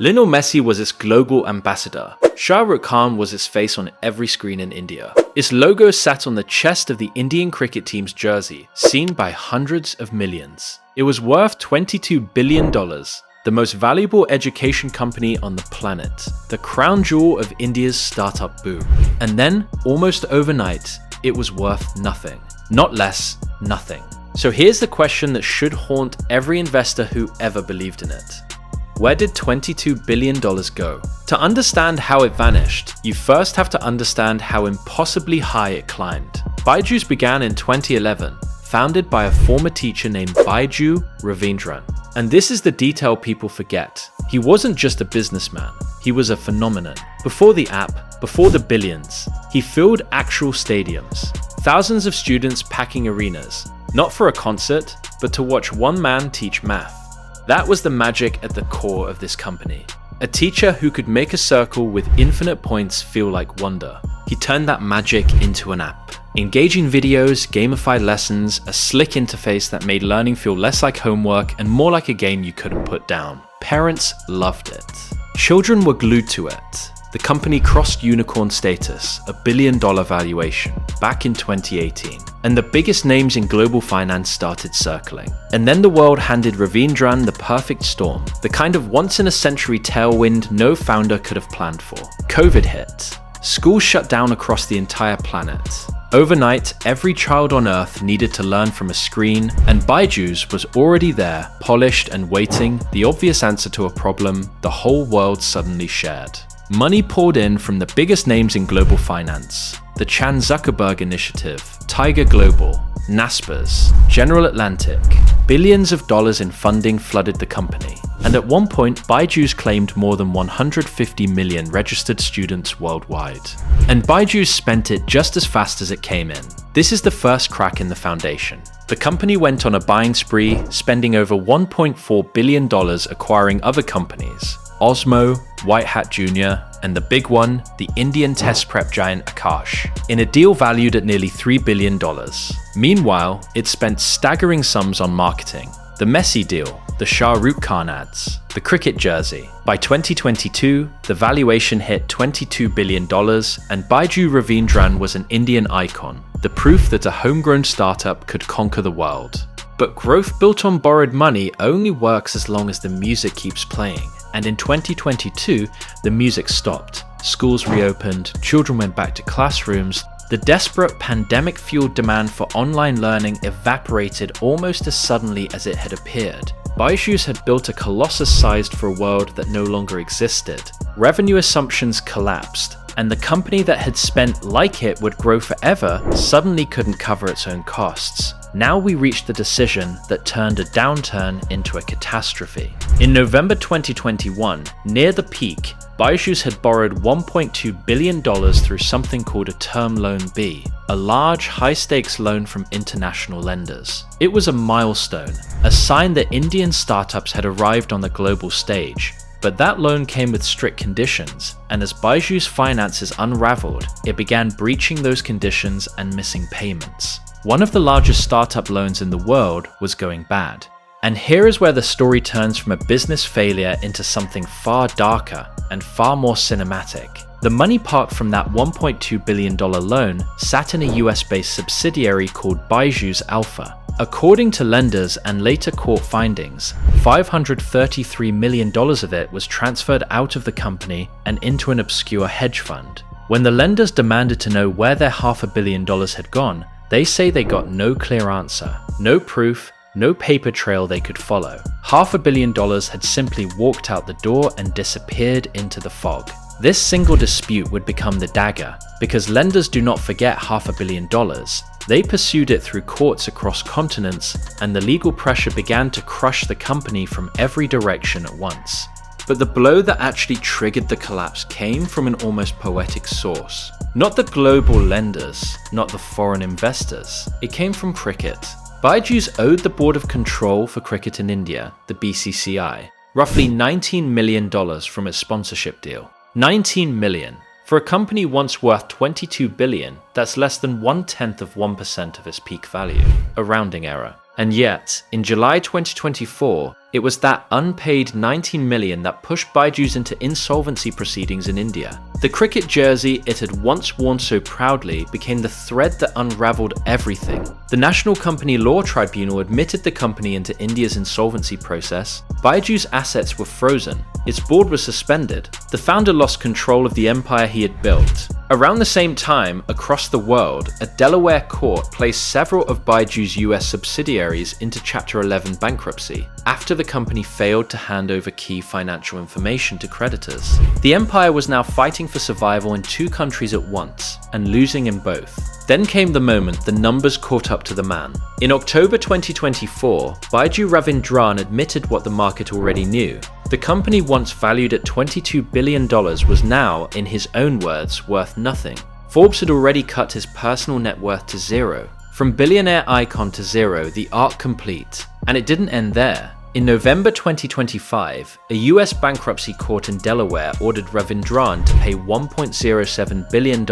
Lionel Messi was its global ambassador. Shah Rukh Khan was its face on every screen in India. Its logo sat on the chest of the Indian cricket team's jersey, seen by hundreds of millions. It was worth $22 billion, the most valuable education company on the planet, the crown jewel of India's startup boom. And then, almost overnight, it was worth nothing. Not less, nothing. So here's the question that should haunt every investor who ever believed in it. Where did $22 billion go? To understand how it vanished, you first have to understand how impossibly high it climbed. Byjus began in 2011, founded by a former teacher named Byju Ravindran. And this is the detail people forget. He wasn't just a businessman, he was a phenomenon. Before the app, before the billions, he filled actual stadiums. Thousands of students packing arenas, not for a concert, but to watch one man teach math. That was the magic at the core of this company. A teacher who could make a circle with infinite points feel like wonder. He turned that magic into an app. Engaging videos, gamified lessons, a slick interface that made learning feel less like homework and more like a game you couldn't put down. Parents loved it. Children were glued to it. The company crossed unicorn status, $1 billion valuation, back in 2018. And the biggest names in global finance started circling. And then the world handed Ravindran the perfect storm, the kind of once-in-a-century tailwind no founder could have planned for. COVID hit. Schools shut down across the entire planet. Overnight, every child on Earth needed to learn from a screen, and Byjus was already there, polished and waiting, the obvious answer to a problem the whole world suddenly shared. Money poured in from the biggest names in global finance. The Chan Zuckerberg Initiative, Tiger Global, Naspers, General Atlantic. Billions of dollars in funding flooded the company. And at one point, Byjus claimed more than 150 million registered students worldwide. And Byjus spent it just as fast as it came in. This is the first crack in the foundation. The company went on a buying spree, spending over $1.4 billion acquiring other companies. Osmo, White Hat Jr., and the big one, the Indian test prep giant Akash, in a deal valued at nearly $3 billion. Meanwhile, it spent staggering sums on marketing. The Messi deal, the Shah Rukh Khan ads, the cricket jersey. By 2022, the valuation hit $22 billion, and Byju Ravindran was an Indian icon, the proof that a homegrown startup could conquer the world. But growth built on borrowed money only works as long as the music keeps playing. And in 2022, the music stopped. Schools reopened, children went back to classrooms. The desperate pandemic-fueled demand for online learning evaporated almost as suddenly as it had appeared. Byjus had built a colossus-sized for a world that no longer existed. Revenue assumptions collapsed, and the company that had spent like it would grow forever suddenly couldn't cover its own costs. Now we reached the decision that turned a downturn into a catastrophe. In November 2021, near the peak, Byjus had borrowed $1.2 billion through something called a Term Loan B, a large, high-stakes loan from international lenders. It was a milestone, a sign that Indian startups had arrived on the global stage. But that loan came with strict conditions, and as Byjus' finances unraveled, it began breaching those conditions and missing payments. One of the largest startup loans in the world was going bad. And here is where the story turns from a business failure into something far darker and far more cinematic. The money parked from that $1.2 billion loan sat in a US-based subsidiary called Byjus Alpha. According to lenders and later court findings, $533 million of it was transferred out of the company and into an obscure hedge fund. When the lenders demanded to know where their $500 million had gone, they say they got no clear answer, no proof, no paper trail they could follow. $500 million had simply walked out the door and disappeared into the fog. This single dispute would become the dagger, because lenders do not forget $500 million. They pursued it through courts across continents, and the legal pressure began to crush the company from every direction at once. But the blow that actually triggered the collapse came from an almost poetic source. Not the global lenders, not the foreign investors. It came from cricket. Byjus owed the Board of Control for Cricket in India, the BCCI, roughly $19 million from its sponsorship deal. 19 million. For a company once worth $22 billion, that's less than 1/10% of its peak value, a rounding error. And yet, in July 2024, It was that unpaid 19 million that pushed Byjus into insolvency proceedings in India. The cricket jersey it had once worn so proudly became the thread that unraveled everything. The National Company Law Tribunal admitted the company into India's insolvency process. Byju's assets were frozen. Its board was suspended. The founder lost control of the empire he had built. Around the same time, across the world, a Delaware court placed several of Byju's US subsidiaries into Chapter 11 bankruptcy after the company failed to hand over key financial information to creditors. The empire was now fighting for survival in 2 countries at once, and losing in both. Then came the moment the numbers caught up to the man. In October 2024, Byju Ravindran admitted what the market already knew. The company once valued at $22 billion was now, in his own words, worth nothing. Forbes had already cut his personal net worth to zero. From billionaire icon to zero, the arc complete. And it didn't end there. In November 2025, a US bankruptcy court in Delaware ordered Ravindran to pay $1.07 billion,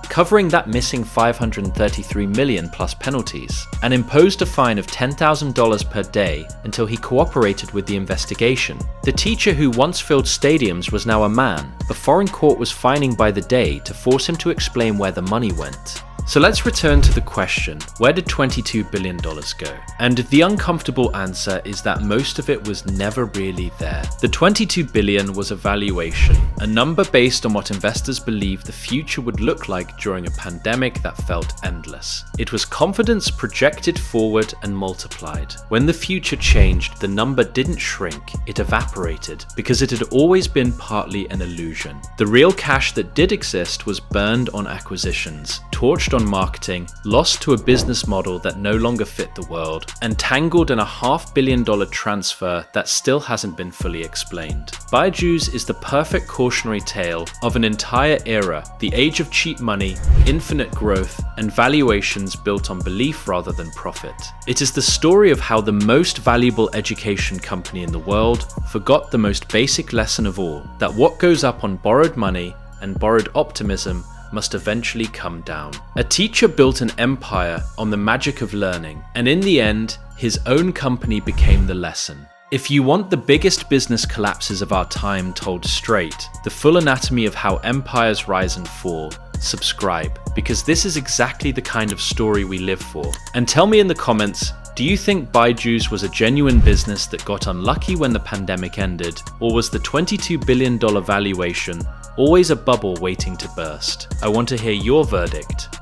covering that missing $533 million plus penalties, and imposed a fine of $10,000 per day until he cooperated with the investigation. The teacher who once filled stadiums was now a man. The foreign court was fining by the day to force him to explain where the money went. So let's return to the question, where did $22 billion go? And the uncomfortable answer is that most of it was never really there. The $22 billion was a valuation, a number based on what investors believed the future would look like during a pandemic that felt endless. It was confidence projected forward and multiplied. When the future changed, the number didn't shrink, it evaporated, because it had always been partly an illusion. The real cash that did exist was burned on acquisitions, torched on marketing, lost to a business model that no longer fit the world, and tangled in a $500 million transfer that still hasn't been fully explained. Byjus is the perfect cautionary tale of an entire era, the age of cheap money, infinite growth, and valuations built on belief rather than profit. It is the story of how the most valuable education company in the world forgot the most basic lesson of all, that what goes up on borrowed money and borrowed optimism must eventually come down. A teacher built an empire on the magic of learning, and in the end, his own company became the lesson. If you want the biggest business collapses of our time told straight, the full anatomy of how empires rise and fall, subscribe, because this is exactly the kind of story we live for. And tell me in the comments, do you think Byjus was a genuine business that got unlucky when the pandemic ended, or was the $22 billion valuation always a bubble waiting to burst? I want to hear your verdict.